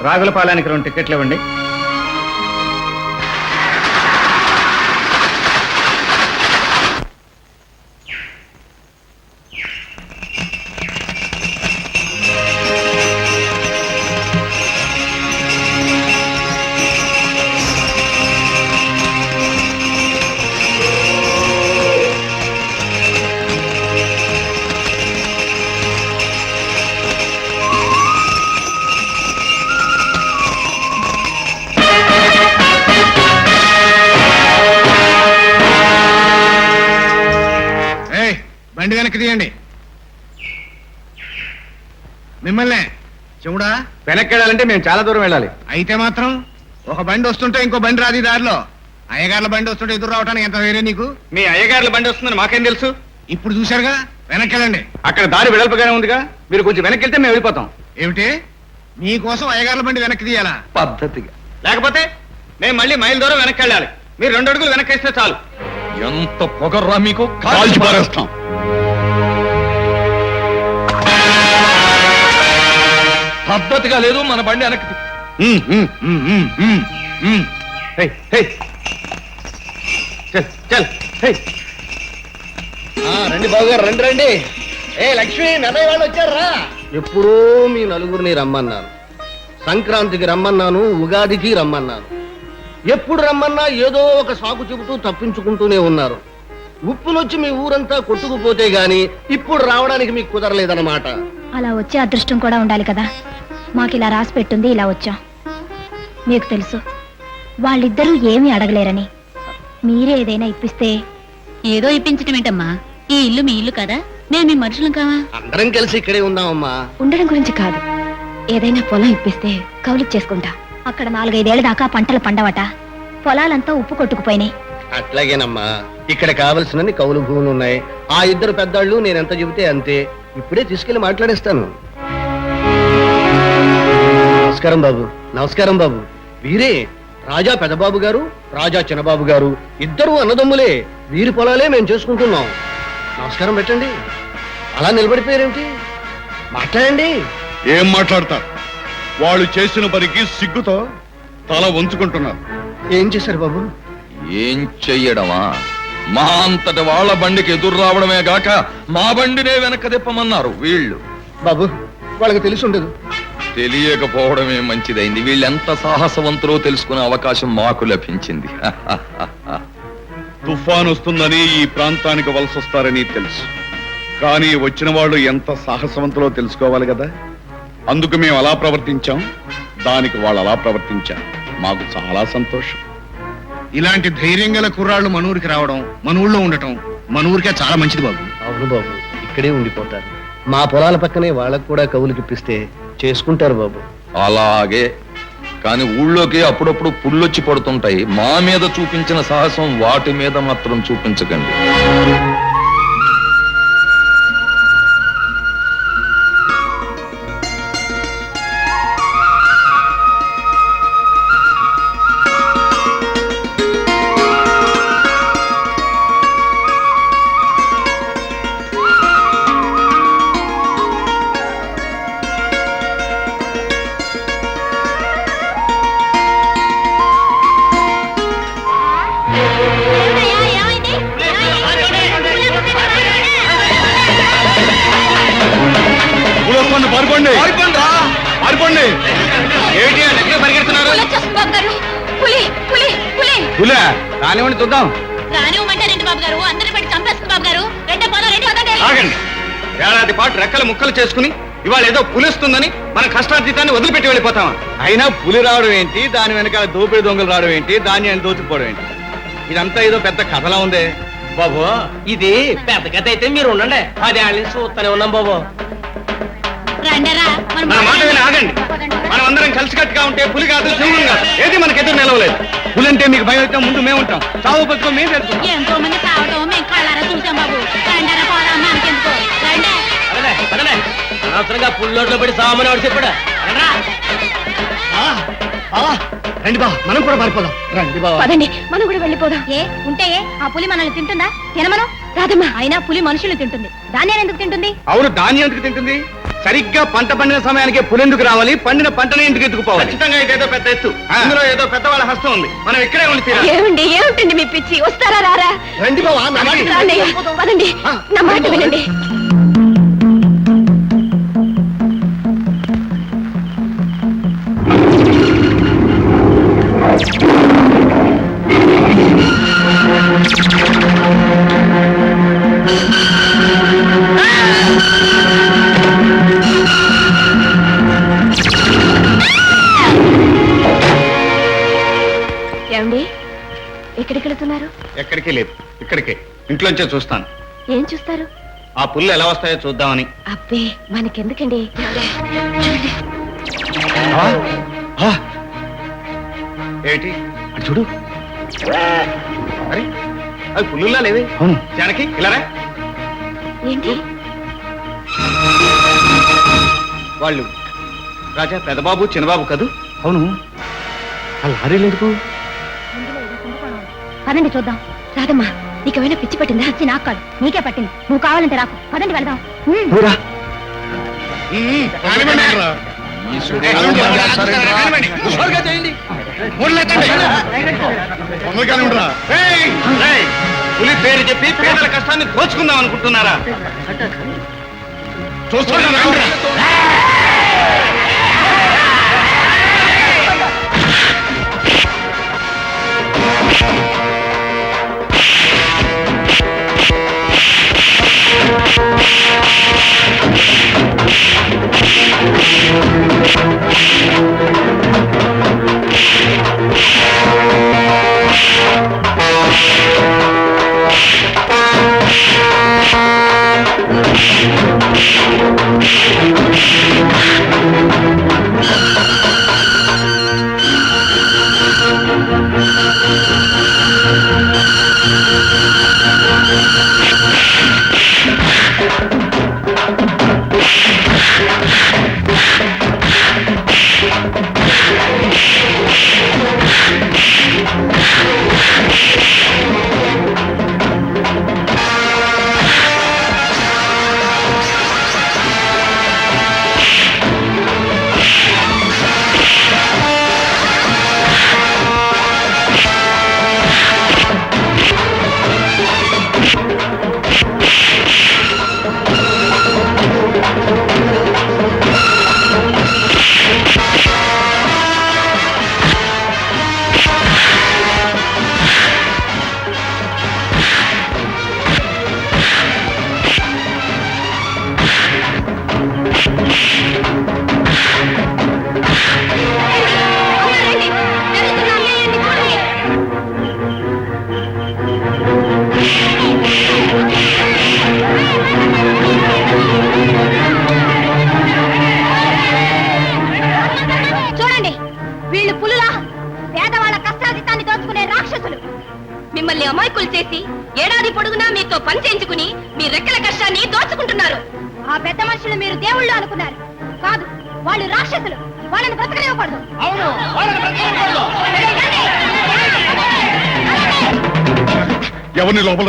రాగులపాలెనికి 2 టికెట్లు ఇవ్వండి. బండి వెనక్కి తీయండి. మిమ్మల్నే చెవుడా. వెనక్కి వెళ్ళాలంటే మేము చాలా దూరం వెళ్ళాలి. అయితే మాత్రం ఒక బండి వస్తుంటే ఇంకో బండి రాది దారిలో. అయ్యగార్ల బండి వస్తుంటే ఎదురు రావడానికి ఎంత వేరే నీకు? మీ అయ్యగారుల బండి వస్తుందని మాకేం తెలుసు? ఇప్పుడు చూశారుగా, వెనక్కి వెళ్ళండి. అక్కడ దారి వెడల్పుగానే ఉందిగా, మీరు కొంచెం వెనక్కి వెళ్తే మేము వెళ్ళిపోతాం. ఏమిటి మీకోసం అయ్యగార్ల బండి వెనక్కి తీయాలా? పద్ధతిగా. లేకపోతే మేము మళ్ళీ మైల్ దూరం వెనక్కి వెళ్ళాలి. మీరు 2 అడుగులు వెనక్కి వేస్తే చాలు. ఎంత పొగర్రా మీకు, కాల్చి పారేస్తాం. పద్ధతిగా లేదు, మన బండి వెనక్కి. రండి బాబుగారు, రండి రండి. లక్ష్మి, నన్నయ్య వాళ్ళు వచ్చారా? ఎప్పుడూ మీ నలుగురిని రమ్మన్నాను. సంక్రాంతికి రమ్మన్నాను, ఉగాదికి రమ్మన్నాను. ఎప్పుడు రమ్మన్నా ఏదో ఒక సాకు చెబుతూ తప్పించుకుంటూనే ఉన్నారు. ఉప్పులొచ్చి మీ ఊరంతా కొట్టుకుపోతే గాని ఇప్పుడు రావడానికి మీకు కుదరలేదన్నమాట. అలా వచ్చే అదృష్టం కూడా ఉండాలి కదా. మాకు ఇలా రాసి పెట్టుంది, ఇలా వచ్చాం. మీకు తెలుసు వాళ్ళిద్దరూ ఏమీ అడగలేరని. మీరే ఏదైనా ఇప్పిస్తే. ఏదో ఇప్పించటం ఏంటమ్మా, ఈ ఇల్లు మీ ఇల్లు కదా, నేను మీ మనుషులం కావా? అందరం కలిసి ఇక్కడే ఉందామమ్మా. ఉండడం గురించి కాదు, ఏదైనా పొలం ఇప్పిస్తే కౌలుకు చేసుకుంటా. అక్కడ 4-5 ఏళ్ల దాకా పంటలు పండవట. పొలాలంతా ఉప్పు కొట్టుకుపోయినాయి. అట్లాగేనమ్మా, ఇక్కడ కావలసినన్ని కౌలు భూములు ఉన్నాయి. ఆ ఇద్దరు పెద్దాళ్ళు నేనెంత చెబితే అంతే. ఇప్పుడే తీసుకెళ్లి మాట్లాడేస్తాను. నమస్కారం బాబు. నమస్కారం బాబు. వీరే రాజా పెదబాబు గారు, రాజా చిన్నబాబు గారు. ఇద్దరు అన్నదమ్ములే. వీరి పొలాలే మేము చేసుకుంటున్నాం. నమస్కారం పెట్టండి. అలా నిలబడిపోయారేమిటి? మాట్లాడండి. ఏం మాట్లాడతారు? వాళ్ళు చేసిన పనికి సిగ్గుతో తల వంచుకుంటున్నారు. ఏం చేశారు బాబు? ఏం చెయ్యడమా? మా అంతటి వాళ్ళ బండికి ఎదురు రావడమే గాక మా బండినే వెనక తిప్పమన్నారు వీళ్ళు. బాబు, వాళ్ళకి తెలిసి ఉండదు. తెలియకపోవడమే మంచిదైంది. వీళ్ళెంత సాహసవంతులో తెలుసుకునే అవకాశం మాకు లభించింది. తుఫాన్ వస్తుందని ఈ ప్రాంతానికి వలస వస్తారని తెలుసు, కానీ వచ్చిన వాళ్ళు ఎంత సాహసవంతులో తెలుసుకోవాలి కదా. అందుకు మేము అలా ప్రవర్తించాం, దానికి వాళ్ళు అలా ప్రవర్తించారు. మాకు చాలా సంతోషం. ఇలాంటి ధైర్యం గల కుర్రాళ్ళు మన ఊరికి రావడం, మన ఊళ్ళో ఉండటం మన ఊరికే చాలా మంచిది బాబు. అవును బాబు, ఇక్కడే ఉండిపోతారు. మా పొలాల పక్కనే వాళ్ళకు కూడా కవులుకిప్పిస్తే చేసుకుంటారు బాబు. అలాగే, కానీ ఊళ్ళోకి అప్పుడప్పుడు పుల్లొచ్చి పడుతుంటాయి. మా మీద చూపించిన సాహసం వాటి మీద మాత్రం చూపించకండి. రానివ్వండి, చూద్దాం. రానివ్వమంటారేంటి బాబు గారు? అందరి పెట్టి చంపేస్తుంది బాబు గారు. ఆగండి. ఏడాది పాటు రెక్కల ముక్కలు చేసుకుని ఇవాళ ఏదో పులిస్తుందని మన కష్టార్జితాన్ని వదిలిపెట్టి వెళ్ళిపోతామా? అయినా పులి రావడం ఏంటి, దాని వెనకాల దోపిడి దొంగలు రావడం ఏంటి, ధాన్యాన్ని దోచుకోవడం ఏంటి? ఇదంతా ఏదో పెద్ద కథలా ఉందే బాబు. ఇది పెద్ద కథ అయితే మీరు ఉండండి. అది వాళ్ళని చూస్తూనే ఉన్నాం బాబు. మన మాట విని ఆగండి. మనం అందరం కలిసికట్టుగా ఉంటే పులి కాదు, సింహం కాదు, ఏది మనకి ఎదురు నిలవలేదు. పులి అంటే మీకు భయం అయితే ముందు మేము ఉంటాం. చావు బతుకో మేము తెలుసు. ఎంతో మంది కావడం మేము కళ్ళారా చూసాం బాబు. రండరా పోదాం, మనకెందుకు? రండి. అనవసరంగా పుల్లోట్లో పడి సామాన్ వాడు చెప్పాడు. రండి బా, మనం కూడా పారిపోదాం. రండి బాబా, పదండి, మనం కూడా వెళ్ళిపోదాం. ఉంటే ఆ పులి మనల్ని తింటుందా? తినమను రాదమ్మా. అయినా పులి మనుషులు తింటుంది, ధాన్యాన్ని ఎందుకు తింటుంది? అవును, ధాన్యం ఎందుకు తింటుంది? సరిగ్గా పంట పండిన సమయానికి పులెందుకు రావాలి, పండిన పంటని ఎందుకు ఎత్తుకుపోవాలి? ఖచ్చితంగా ఇదేదో పెద్ద ఎత్తు, అందులో ఏదో పెద్దవాళ్ళ హస్తం ఉంది. మనం ఇక్కడే ఉండి తీరాలి. ఏమండి ఏమిటండి మీ పిచ్చి? వస్తారా రారా? రండి బావా, నా మాట వినండి. రాండి, పదండి, నా మాట వినండి. ఏమండి ఎక్కడికి వెళుతున్నారు? ఎక్కడికి లేదు, ఇక్కడికే, ఇంట్లోంచే చూస్తాను. ఏం చూస్తారు? ఆ పుల్లు ఎలా వస్తాయో చూద్దామని. అబ్బే మనకెందుకండి. ఏమిటి అటు చూడు. అరే అవి పుల్లులా లేవే. అవును జానకి, ఇలా రా. ఏంటి? వాళ్ళు రాజా పెద్దబాబు చిన్నబాబు కదూ? అవును. ఆ లారీలు ఎందుకు? పదండి చూద్దాం. రాదమ్మా, నీకేమైనా పిచ్చి పట్టిందా? పిచ్చి నాకు కాదు, నీకే పట్టింది. నువ్వు కావాలంటే రాకు, పదండి వెళ్దాం. ఊరా. ఏయ్, ఏయ్, పులి పేరు చెప్పి పేదల కష్టాన్ని దోచుకుందాం అనుకుంటున్నారా? చూడండి, వీళ్ళు పులులా పేదవాళ్ళ కష్టాజితాన్ని దోచుకునే రాక్షసులు. మిమ్మల్ని అమాయకులు చేసి ఏడాది పొడుగునా మీతో పని చేయించుకుని మీ రెక్కల కష్టాన్ని దోచుకుంటున్నారు. ఆ పెద్ద మనుషులు మీరు దేవుళ్ళు అనుకున్నారు. కాదు, వాళ్ళు రాక్షసులు. వాళ్ళని బ్రతకనివ్వకూడదు. ఎవరిని లోపల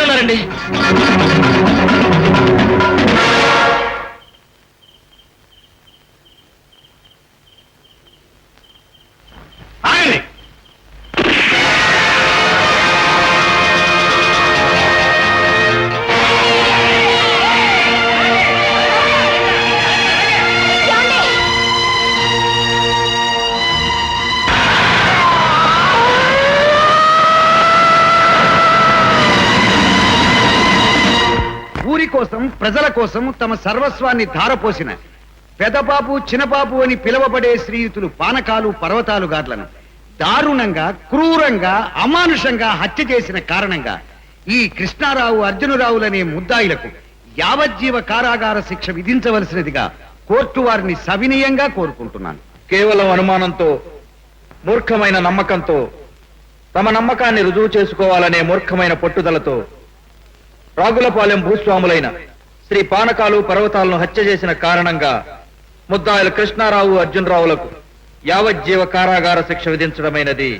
ఉన్నారండి. ఆగండి. ఊరి కోసం, ప్రజల కోసం తమ సర్వస్వాన్ని ధారపోసిన పెదబాబు చిన్నబాబు అని పిలువబడే శ్రీయుతులు పానకాలు పర్వతాలు గార్లను దారుణంగా, క్రూరంగా, అమానుషంగా హత్య చేసిన కారణంగా ఈ కృష్ణారావు, అర్జునరావులనే ముద్దాయిలకు యావజ్జీవ కారాగార శిక్ష విధించవలసినదిగా కోర్టు వారిని సవినయంగా కోరుకుంటున్నాను. కేవలం అనుమానంతో, మూర్ఖమైన నమ్మకంతో, తమ నమ్మకాన్ని రుజువు చేసుకోవాలనే మూర్ఖమైన పట్టుదలతో రాగులపాలెం భూస్వాములైన శ్రీ పానకాలు పర్వతాలను హత్య చేసిన కారణంగా ముద్దాయిలు కృష్ణారావు అర్జునరావులకు యావజ్జీవ కారాగార శిక్ష విధించడమైనది.